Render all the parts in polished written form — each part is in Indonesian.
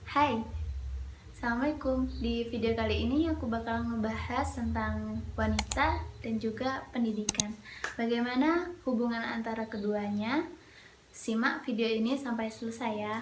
Hai, Assalamualaikum. Di video kali ini aku bakal ngebahas tentang wanita dan juga pendidikan. Bagaimana hubungan antara keduanya? Simak video ini sampai selesai ya.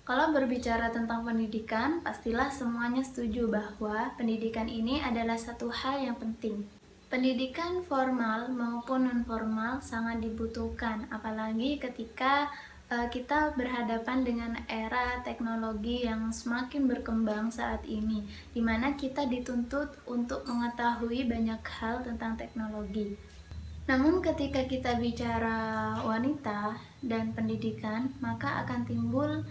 Kalau berbicara tentang pendidikan, pastilah semuanya setuju bahwa pendidikan ini adalah satu hal yang penting. Pendidikan formal maupun non-formal sangat dibutuhkan, apalagi ketika kita berhadapan dengan era teknologi yang semakin berkembang saat ini, di mana kita dituntut untuk mengetahui banyak hal tentang teknologi. Namun ketika kita bicara wanita dan pendidikan, maka akan timbul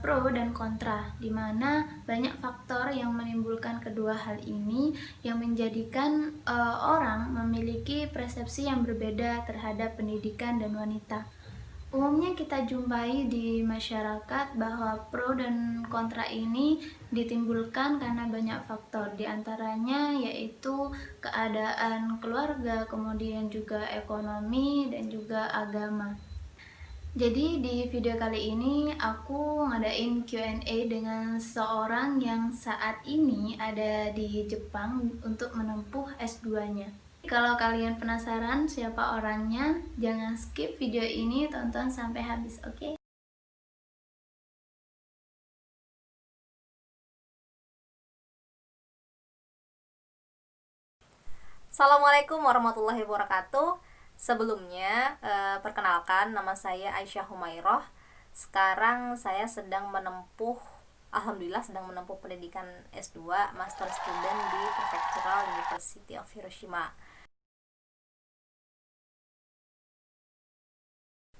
pro dan kontra, di mana banyak faktor yang menimbulkan kedua hal ini yang menjadikan orang memiliki persepsi yang berbeda terhadap pendidikan dan wanita. Umumnya kita jumpai di masyarakat bahwa pro dan kontra ini ditimbulkan karena banyak faktor, diantaranya yaitu keadaan keluarga, kemudian juga ekonomi dan juga agama. Jadi di video kali ini aku ngadain Q&A dengan seseorang yang saat ini ada di Jepang untuk menempuh S2-nya. Kalau kalian penasaran siapa orangnya, jangan skip video ini, tonton sampai habis, oke? Assalamualaikum warahmatullahi wabarakatuh. Sebelumnya, perkenalkan nama saya Aisyah Humairoh. Sekarang saya Alhamdulillah sedang menempuh pendidikan S2 Master Student di Prefectural University of Hiroshima.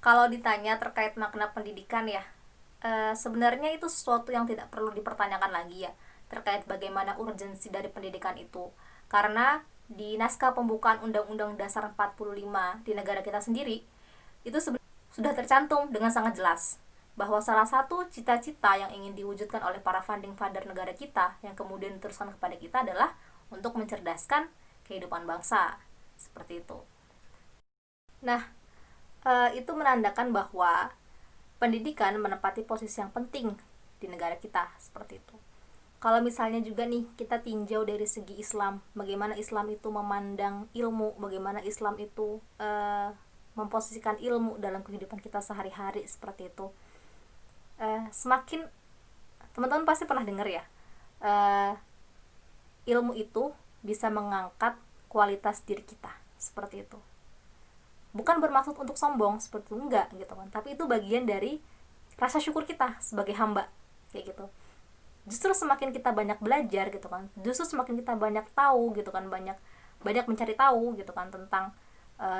Kalau ditanya terkait makna pendidikan ya, sebenarnya itu sesuatu yang tidak perlu dipertanyakan lagi ya, terkait bagaimana urgensi dari pendidikan itu. Karena di naskah pembukaan Undang-Undang Dasar 45 di negara kita sendiri, itu sudah tercantum dengan sangat jelas bahwa salah satu cita-cita yang ingin diwujudkan oleh para founding father negara kita yang kemudian diteruskan kepada kita adalah untuk mencerdaskan kehidupan bangsa. Seperti itu. Nah, itu menandakan bahwa pendidikan menempati posisi yang penting di negara kita, seperti itu. Kalau misalnya juga nih kita tinjau dari segi Islam, bagaimana Islam itu memandang ilmu, bagaimana Islam itu memposisikan ilmu dalam kehidupan kita sehari-hari, seperti itu. Semakin teman-teman pasti pernah dengar ya, ilmu itu bisa mengangkat kualitas diri kita, seperti itu. Bukan bermaksud untuk sombong, seperti itu, enggak gitu kan, tapi itu bagian dari rasa syukur kita sebagai hamba, kayak gitu. Justru semakin kita banyak belajar gitu kan, justru semakin kita banyak tahu gitu kan, banyak banyak mencari tahu gitu kan tentang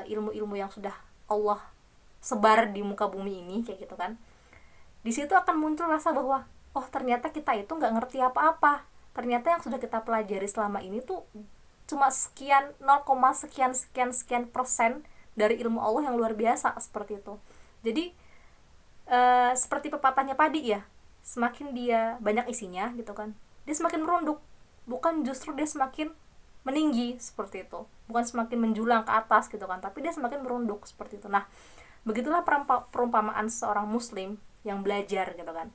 ilmu-ilmu yang sudah Allah sebar di muka bumi ini, kayak gitu kan. Di situ akan muncul rasa bahwa oh ternyata kita itu nggak ngerti apa-apa, ternyata yang sudah kita pelajari selama ini tuh cuma sekian 0, sekian sekian sekian persen dari ilmu Allah yang luar biasa, seperti itu. Jadi seperti pepatahnya padi ya, semakin dia banyak isinya gitu kan, dia semakin merunduk, bukan justru dia semakin meninggi, seperti itu, bukan semakin menjulang ke atas gitu kan, tapi dia semakin merunduk, seperti itu. Nah, begitulah perumpamaan seorang muslim yang belajar gitu kan,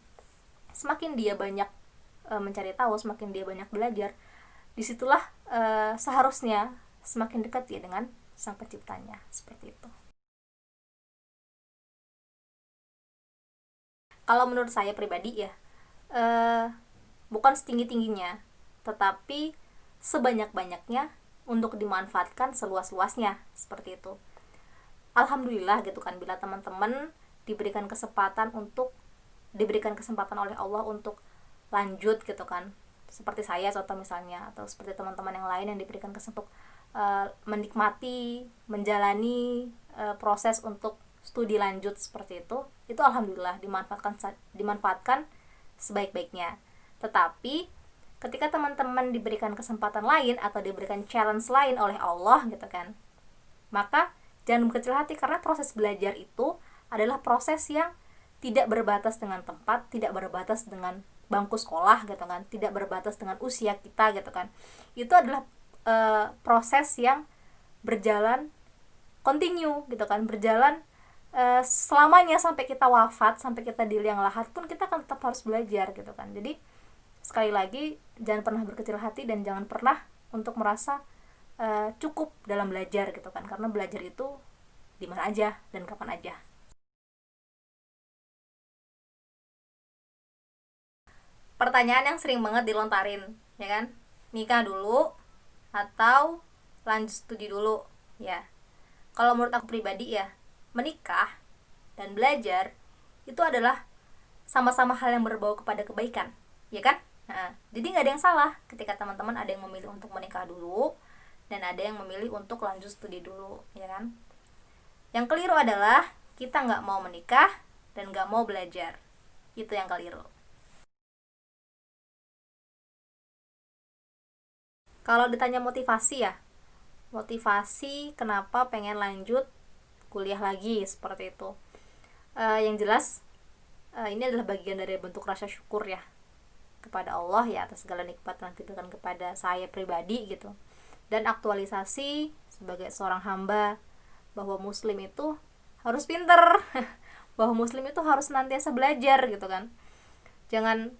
semakin dia banyak mencari tahu, semakin dia banyak belajar, disitulah seharusnya semakin dekat dia dengan sang penciptanya, seperti itu. Kalau menurut saya pribadi ya, eh, bukan setinggi-tingginya, tetapi sebanyak-banyaknya untuk dimanfaatkan seluas-luasnya, seperti itu. Alhamdulillah gitu kan, bila teman-teman diberikan kesempatan oleh Allah untuk lanjut gitu kan, seperti saya contoh misalnya, atau seperti teman-teman yang lain yang diberikan kesempatan menikmati, menjalani proses untuk studi lanjut seperti itu alhamdulillah dimanfaatkan sebaik-baiknya. Tetapi ketika teman-teman diberikan kesempatan lain atau diberikan challenge lain oleh Allah gitu kan, maka jangan berkecil hati, karena proses belajar itu adalah proses yang tidak berbatas dengan tempat, tidak berbatas dengan bangku sekolah gitu kan, tidak berbatas dengan usia kita gitu kan. Itu adalah proses yang berjalan continue gitu kan, berjalan selamanya sampai kita wafat, sampai kita di liang lahat pun kita akan tetap harus belajar gitu kan. Jadi sekali lagi, jangan pernah berkecil hati dan jangan pernah untuk merasa cukup dalam belajar gitu kan, karena belajar itu di mana aja dan kapan aja. Pertanyaan yang sering banget dilontarin, ya kan, nikah dulu atau lanjut studi dulu, ya. Kalau menurut aku pribadi ya, menikah dan belajar itu adalah sama-sama hal yang berbau kepada kebaikan, ya kan? Nah, jadi nggak ada yang salah ketika teman-teman ada yang memilih untuk menikah dulu dan ada yang memilih untuk lanjut studi dulu, ya kan? Yang keliru adalah kita nggak mau menikah dan nggak mau belajar. Itu yang keliru. Kalau ditanya motivasi ya, motivasi kenapa pengen lanjut kuliah lagi seperti itu. Yang jelas ini adalah bagian dari bentuk rasa syukur ya kepada Allah ya atas segala nikmat yang diberikan kepada saya pribadi gitu. Dan aktualisasi sebagai seorang hamba bahwa muslim itu harus pinter bahwa muslim itu harus senantiasa belajar gitu kan. Jangan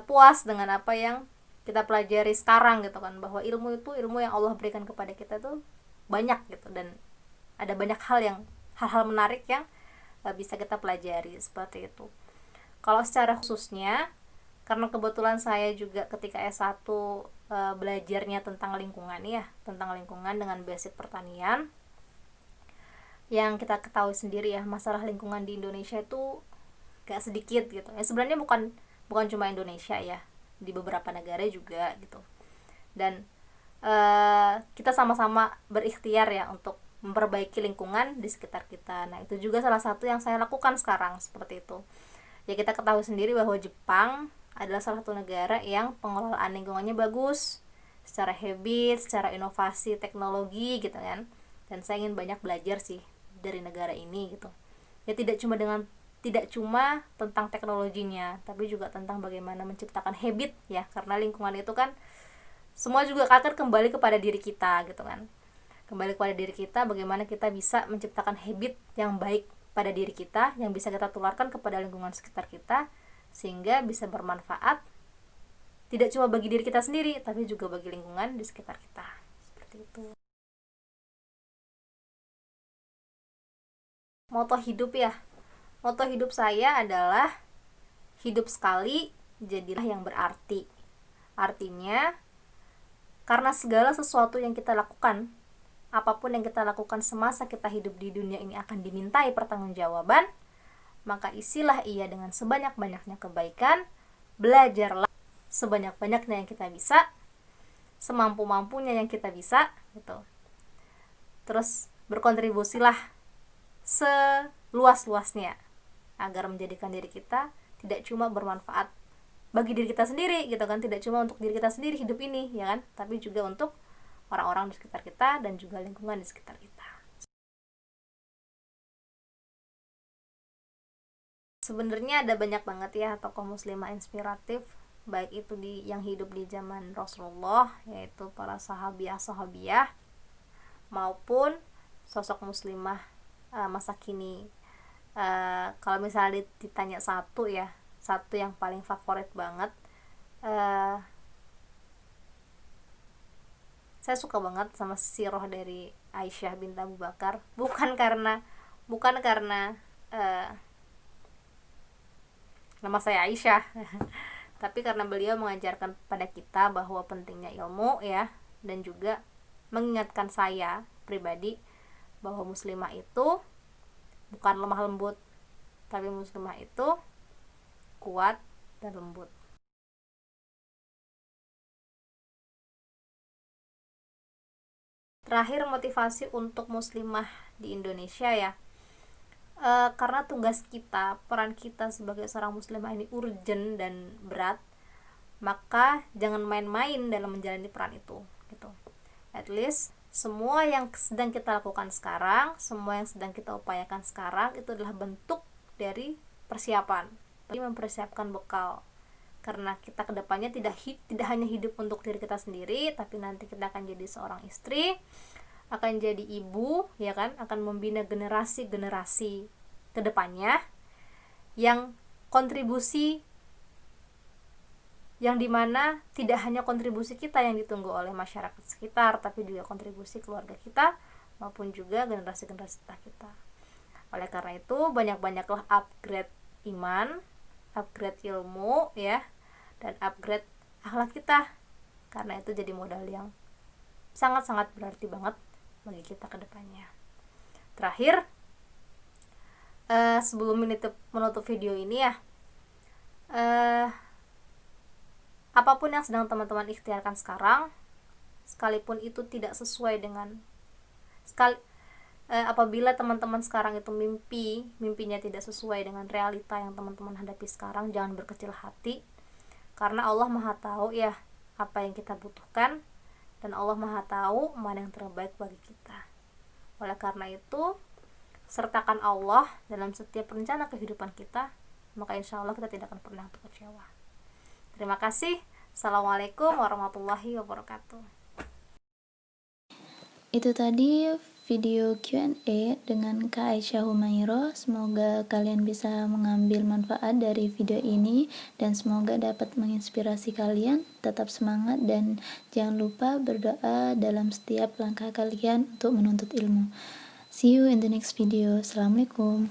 puas dengan apa yang kita pelajari sekarang gitu kan, bahwa ilmu itu ilmu yang Allah berikan kepada kita tuh banyak gitu, dan ada banyak hal-hal menarik yang bisa kita pelajari seperti itu. Kalau secara khususnya, karena kebetulan saya juga ketika S1 belajarnya tentang lingkungan ya, tentang lingkungan dengan basic pertanian. Yang kita ketahui sendiri ya, masalah lingkungan di Indonesia itu gak sedikit gitu. Ya sebenarnya bukan cuma Indonesia ya, di beberapa negara juga gitu. Dan kita sama-sama berikhtiar ya untuk memperbaiki lingkungan di sekitar kita. Nah, itu juga salah satu yang saya lakukan sekarang seperti itu. Ya kita ketahui sendiri bahwa Jepang adalah salah satu negara yang pengelolaan lingkungannya bagus secara habit, secara inovasi teknologi gitu kan. Dan saya ingin banyak belajar sih dari negara ini gitu. Ya tidak cuma tentang teknologinya, tapi juga tentang bagaimana menciptakan habit ya, karena lingkungan itu kan semua juga akan kembali kepada diri kita gitu kan. Kembali kepada diri kita, bagaimana kita bisa menciptakan habit yang baik pada diri kita, yang bisa kita tularkan kepada lingkungan sekitar kita, sehingga bisa bermanfaat tidak cuma bagi diri kita sendiri, tapi juga bagi lingkungan di sekitar kita. Seperti itu. Moto hidup ya. Moto hidup saya adalah hidup sekali, jadilah yang berarti. Artinya, karena segala sesuatu yang kita lakukan, apapun yang kita lakukan semasa kita hidup di dunia ini akan dimintai pertanggungjawaban, maka isilah ia dengan sebanyak-banyaknya kebaikan, belajarlah sebanyak-banyaknya yang kita bisa, semampu-mampunya yang kita bisa, gitu. Terus berkontribusilah seluas-luasnya agar menjadikan diri kita tidak cuma bermanfaat bagi diri kita sendiri gitu kan, tidak cuma untuk diri kita sendiri hidup ini ya kan, tapi juga untuk orang-orang di sekitar kita dan juga lingkungan di sekitar kita. Sebenarnya ada banyak banget ya tokoh muslimah inspiratif, baik itu yang hidup di zaman Rasulullah, yaitu para sahabiah maupun sosok muslimah masa kini. Kalau misalnya ditanya satu yang paling favorit banget, saya suka banget sama sirah dari Aisyah binti Abu Bakar, bukan karena nama saya Aisyah tapi karena beliau mengajarkan pada kita bahwa pentingnya ilmu ya, dan juga mengingatkan saya pribadi bahwa muslimah itu bukan lemah lembut, tapi muslimah itu kuat dan lembut. Terakhir, motivasi untuk muslimah di Indonesia ya, karena tugas kita, peran kita sebagai seorang muslimah ini urgent dan berat, maka jangan main-main dalam menjalani peran itu gitu. At least semua yang sedang kita lakukan sekarang, semua yang sedang kita upayakan sekarang, itu adalah bentuk dari persiapan, mempersiapkan bekal. Karena kita kedepannya tidak hanya hidup untuk diri kita sendiri, tapi nanti kita akan jadi seorang istri, akan jadi ibu, ya kan, akan membina generasi-generasi ke depannya yang kontribusi, yang dimana tidak hanya kontribusi kita yang ditunggu oleh masyarakat sekitar, tapi juga kontribusi keluarga kita maupun juga generasi-generasi setelah kita. Oleh karena itu, banyak-banyaklah upgrade iman, upgrade ilmu, ya, dan upgrade akhlak kita, karena itu jadi modal yang sangat-sangat berarti banget bagi kita ke depannya. Terakhir, sebelum menutup video ini ya, apapun yang sedang teman-teman ikhtiarkan sekarang, sekalipun itu tidak sesuai dengan apabila teman-teman sekarang itu mimpinya tidak sesuai dengan realita yang teman-teman hadapi sekarang, jangan berkecil hati, karena Allah Maha tahu ya apa yang kita butuhkan, dan Allah Maha tahu mana yang terbaik bagi kita. Oleh karena itu, sertakan Allah dalam setiap rencana kehidupan kita, maka insya Allah kita tidak akan pernah kecewa. Terima kasih. Assalamualaikum warahmatullahi wabarakatuh. Itu tadi video Q&A dengan Kak Aisyah Humairo. Semoga kalian bisa mengambil manfaat dari video ini dan semoga dapat menginspirasi kalian. Tetap semangat dan jangan lupa berdoa dalam setiap langkah kalian untuk menuntut ilmu. See you in the next video. Assalamualaikum.